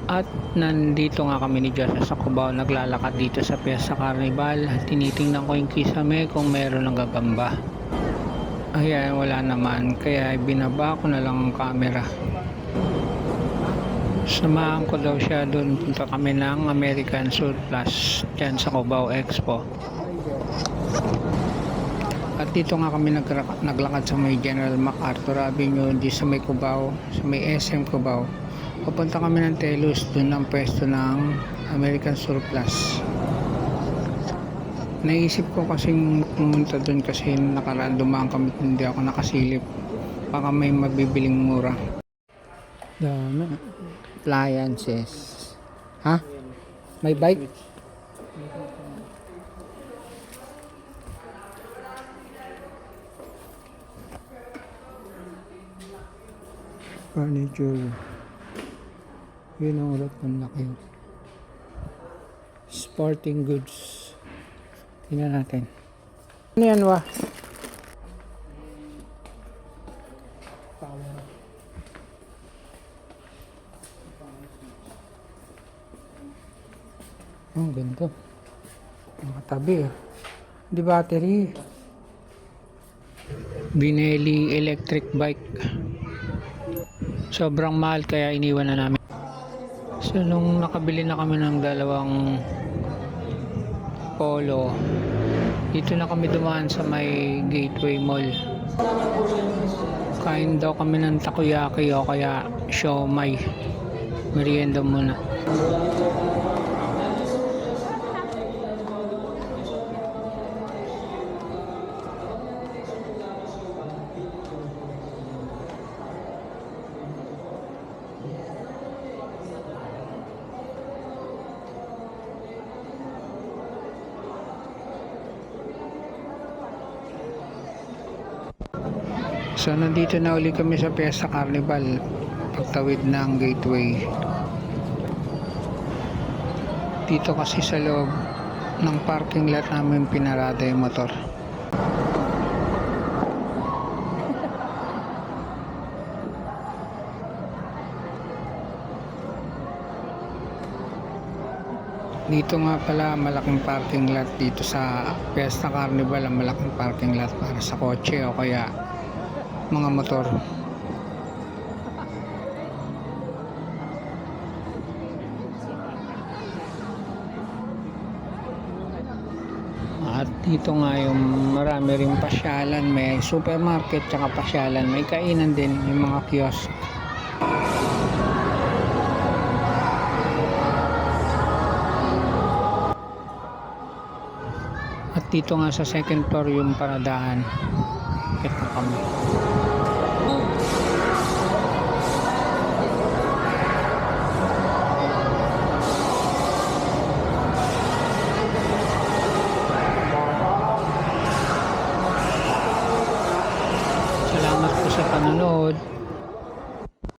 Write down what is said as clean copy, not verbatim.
At nandito nga kami ni Joshua sa Cubao, naglalakad dito sa Fiesta Carnival. Tinitingnan ko yung kisame kung meron ng gagamba. Ayan, wala naman, kaya binaba ko na lang ang camera. Samahan ko daw siya doon, punta kami ng American Surplus dyan sa Cubao Expo. At dito nga kami naglakad sa may General MacArthur Avenue, di sa may Cubao, sa may SM Cubao. Papunta kami ng Telos, doon ang pwesto ng American Surplus. Naisip ko kasing pumunta doon kasi nakaraan dumaan kami, hindi ako nakasilip. Baka may mabibiling mura. Dami. Appliances. Ha? May bike? Furniture. Yun ang ulat ng laki. Sporting goods. Tingnan natin. Ano yan wa? Oh, ganito. Nakatabi. Di battery. Binelli electric bike. Sobrang mahal kaya iniwan na namin. So nung nakabili na kami ng dalawang polo, dito na kami dumaan sa may Gateway Mall. Kain daw kami ng takoyaki o kaya siomai. Merienda muna. So nandito na uli kami sa Fiesta Carnival, pagtawid ng Gateway. Dito kasi sa loob ng parking lot namin pinarada yung motor. Dito nga pala malaking parking lot dito sa Fiesta Carnival, ang malaking parking lot para sa kotse o kaya mga motor. At dito nga yung marami ring pasyalan, may supermarket tsaka pasyalan, may kainan din, yung mga kiosk. At dito nga sa second floor yung paradahan. Ito kami. Salamat po sa panonood.